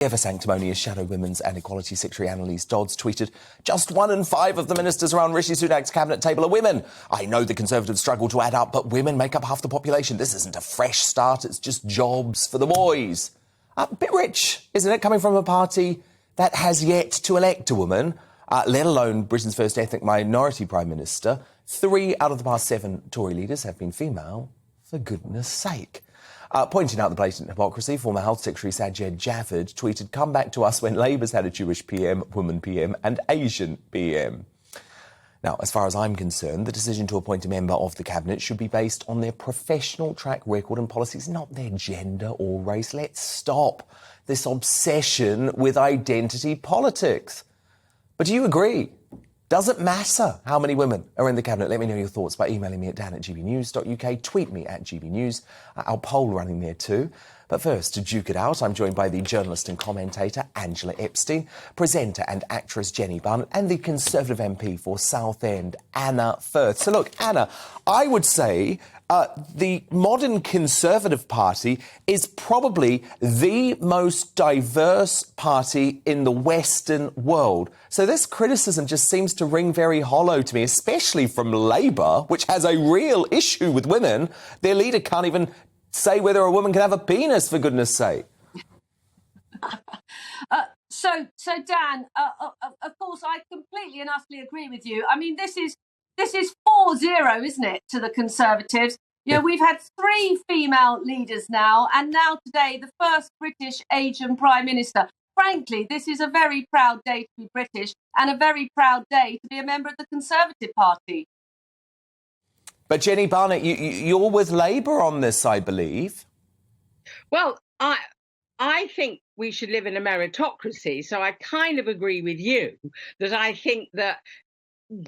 Ever sanctimonious Shadow Women's and Equality Secretary Annalise Dodds tweeted, "Just 1 in 5 of the ministers around Rishi Sunak's cabinet table are women. I know the Conservatives struggle to add up, but women make up half the population. This isn't a fresh start, it's just jobs for the boys." A bit rich, isn't it, coming from a party that has yet to elect a woman, let alone Britain's first ethnic minority Prime Minister. 3 out of the past 7 Tory leaders have been female, for goodness sake. Pointing out the blatant hypocrisy, former Health Secretary Sajid Javid tweeted, "Come back to us when Labour's had a Jewish PM, woman PM and Asian PM." Now, as far as I'm concerned, the decision to appoint a member of the Cabinet should be based on their professional track record and policies, not their gender or race. Let's stop this obsession with identity politics. But do you agree? Does it matter how many women are in the Cabinet? Let me know your thoughts by emailing me at dan@gbnews.uk. Tweet me at GBNews. Our poll running there too. But first, to duke it out, I'm joined by the journalist and commentator Angela Epstein, presenter and actress Jenny Barnett, and the Conservative MP for Southend, Anna Firth. So look, Anna, I would say the modern Conservative Party is probably the most diverse party in the Western world. So this criticism just seems to ring very hollow to me, especially from Labour, which has a real issue with women. Their leader can't even say whether a woman can have a penis, for goodness sake. So Dan, of course, I completely and utterly agree with you. I mean, this is 4-0, isn't it, to the Conservatives? You know, we've had 3 female leaders now, and now today the first British Asian Prime Minister. Frankly, this is a very proud day to be British and a very proud day to be a member of the Conservative Party. But Jenny Barnett, you're with Labour on this, I believe. Well, I think we should live in a meritocracy, so I kind of agree with you that I think that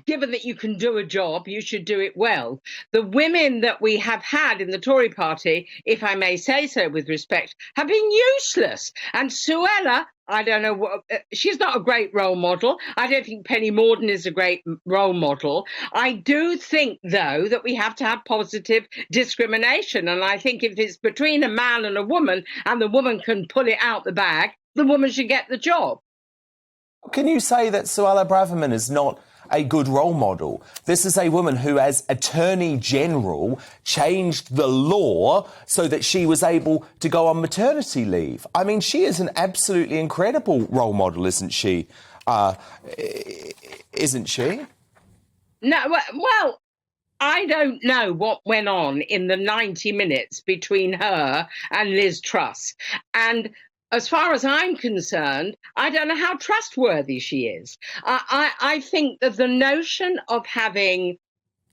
given that you can do a job, you should do it well. The women that we have had in the Tory party, if I may say so with respect, have been useless. And Suella, I don't know, she's not a great role model. I don't think Penny Mordaunt is a great role model. I do think, though, that we have to have positive discrimination. And I think if it's between a man and a woman and the woman can pull it out the bag, the woman should get the job. Can you say that Suella Braverman is not a good role model? This is a woman who, as Attorney General, changed the law so that she was able to go on maternity leave. I mean, she is an absolutely incredible role model, isn't she? Isn't she? No, well, I don't know what went on in the 90 minutes between her and Liz Truss. And as far as I'm concerned, I don't know how trustworthy she is. I think that the notion of having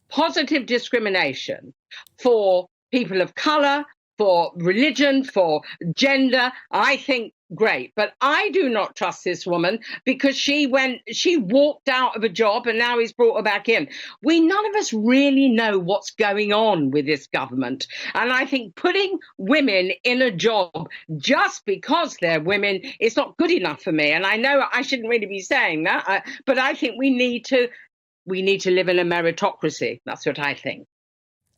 positive discrimination for people of colour, for religion, for gender, I think great. But I do not trust this woman because she walked out of a job and now he's brought her back in. None of us really know what's going on with this government. And I think putting women in a job just because they're women is not good enough for me. And I know I shouldn't really be saying that, but I think we need to live in a meritocracy. That's what I think.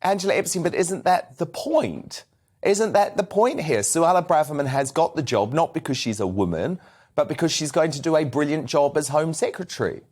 Angela Epstein, but isn't that the point? Isn't that the point here? Suella Braverman has got the job not because she's a woman, but because she's going to do a brilliant job as Home Secretary.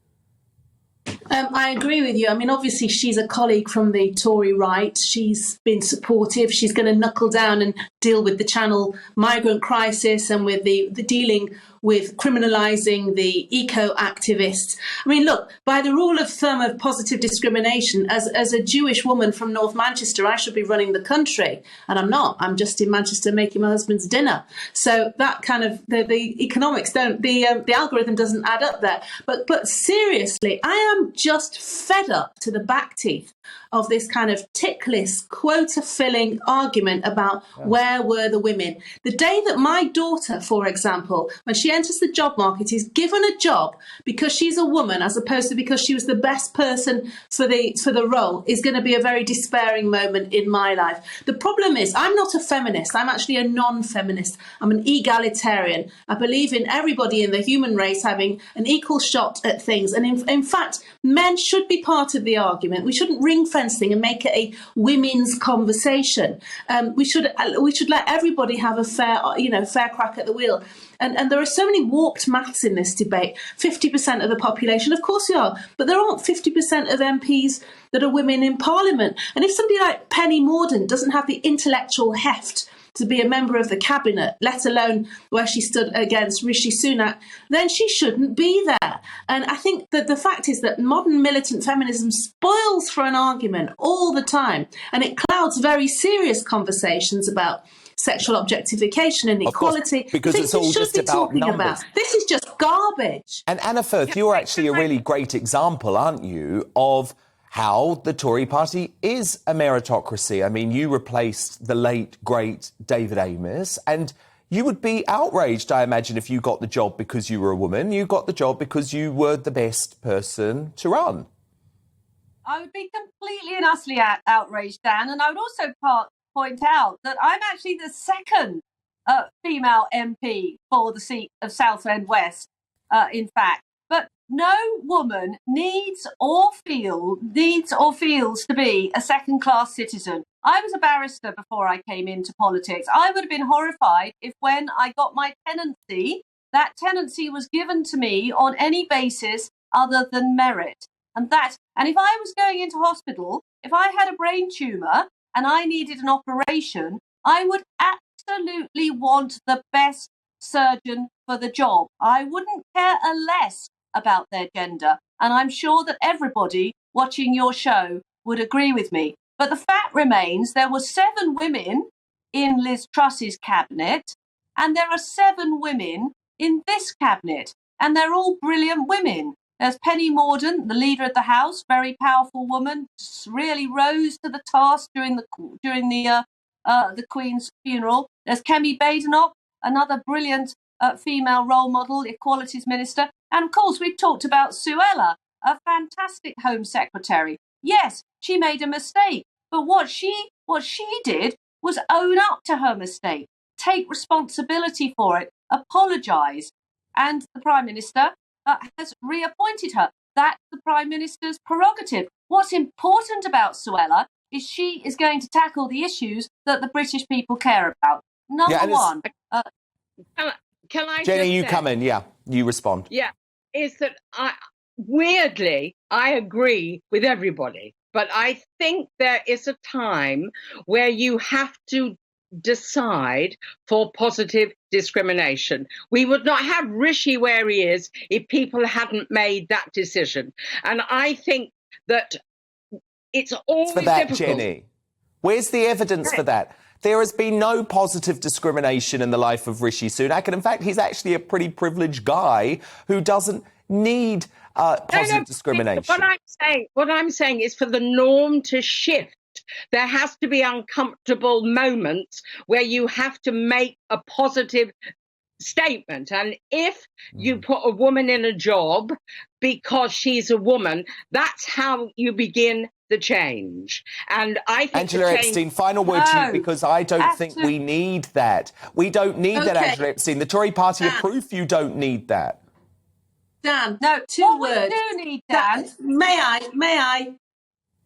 I agree with you. I mean, obviously, she's a colleague from the Tory right. She's been supportive. She's going to knuckle down and deal with the Channel migrant crisis and with the dealing with criminalising the eco-activists. I mean, look, by the rule of thumb of positive discrimination, as a Jewish woman from North Manchester, I should be running the country. And I'm not. I'm just in Manchester making my husband's dinner. So that kind of, the economics don't, the algorithm doesn't add up there. But seriously, I am just fed up to the back teeth of this kind of tick-list, quota-filling argument about where were the women. The day that my daughter, for example, when she enters the job market, is given a job because she's a woman as opposed to because she was the best person for the role, is going to be a very despairing moment in my life. The problem is I'm not a feminist. I'm actually a non-feminist. I'm an egalitarian. I believe in everybody in the human race having an equal shot at things. And in fact, men should be part of the argument. We shouldn't ring fence thing and make it a women's conversation. We should let everybody have a fair crack at the wheel. And there are so many warped maths in this debate. 50% of the population, of course we are, but there aren't 50% of MPs that are women in Parliament. And if somebody like Penny Mordaunt doesn't have the intellectual heft to be a member of the cabinet, let alone where she stood against Rishi Sunak, then she shouldn't be there. And I think that the fact is that modern militant feminism spoils for an argument all the time, and it clouds very serious conversations about sexual objectification and equality. Because it's all just about numbers. This is just garbage. And Anna Firth, you're actually a really great example, aren't you, of how the Tory party is a meritocracy. I mean, you replaced the late, great David Amess, and you would be outraged, I imagine, if you got the job because you were a woman. You got the job because you were the best person to run. I would be completely and utterly outraged, Dan, and I would also point out that I'm actually the second female MP for the seat of Southend West, in fact. But no woman needs or feels to be a second-class citizen. I was a barrister before I came into politics. I would have been horrified if when I got my tenancy, that tenancy was given to me on any basis other than merit. And if I was going into hospital, if I had a brain tumour and I needed an operation, I would absolutely want the best surgeon for the job. I wouldn't care a less about their gender. And I'm sure that everybody watching your show would agree with me. But the fact remains there were 7 women in Liz Truss's cabinet, and there are 7 women in this cabinet, and they're all brilliant women. There's Penny Mordaunt, the leader of the House, very powerful woman, really rose to the task during the Queen's funeral. There's Kemi Badenoch, another brilliant female role model, equalities minister. And of course, we've talked about Suella, a fantastic Home Secretary. Yes, she made a mistake, but what she did was own up to her mistake, take responsibility for it, apologise. And the Prime Minister has reappointed her. That's the Prime Minister's prerogative. What's important about Suella is she is going to tackle the issues that the British people care about. Number one. Can I Jenny, just you come in. Yeah, you respond. Yeah, is that weirdly, I agree with everybody. But I think there is a time where you have to decide for positive discrimination. We would not have Rishi where he is if people hadn't made that decision. And I think that it's always for that, difficult. Jenny. Where's the evidence for that? There has been no positive discrimination in the life of Rishi Sunak, and in fact, he's actually a pretty privileged guy who doesn't need positive discrimination. What I'm saying is for the norm to shift, there has to be uncomfortable moments where you have to make a positive statement. And if you put a woman in a job because she's a woman, that's how you begin the change. And I think Angela Epstein, final word to you, because I don't think we need that. We don't need that, Angela Epstein. The Tory party of proof, you don't need that. Dan, no, 2 words. We do need, Dan. May I,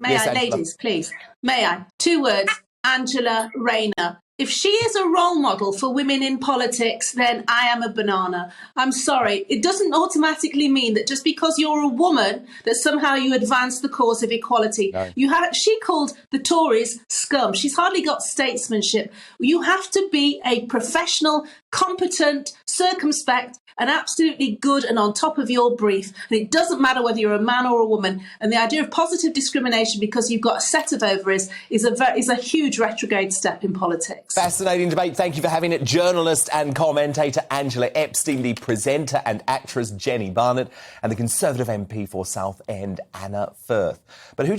ladies, please. May I? 2 words. Angela Rayner. If she is a role model for women in politics, then I am a banana. I'm sorry. It doesn't automatically mean that just because you're a woman that somehow you advance the cause of equality. No. She called the Tories scum. She's hardly got statesmanship. You have to be a professional, competent, circumspect, and absolutely good and on top of your brief. And it doesn't matter whether you're a man or a woman. And the idea of positive discrimination because you've got a set of ovaries is a huge retrograde step in politics. Fascinating debate. Thank you for having it. Journalist and commentator Angela Epstein, the presenter and actress Jenny Barnett, and the Conservative MP for Southend, Anna Firth. But who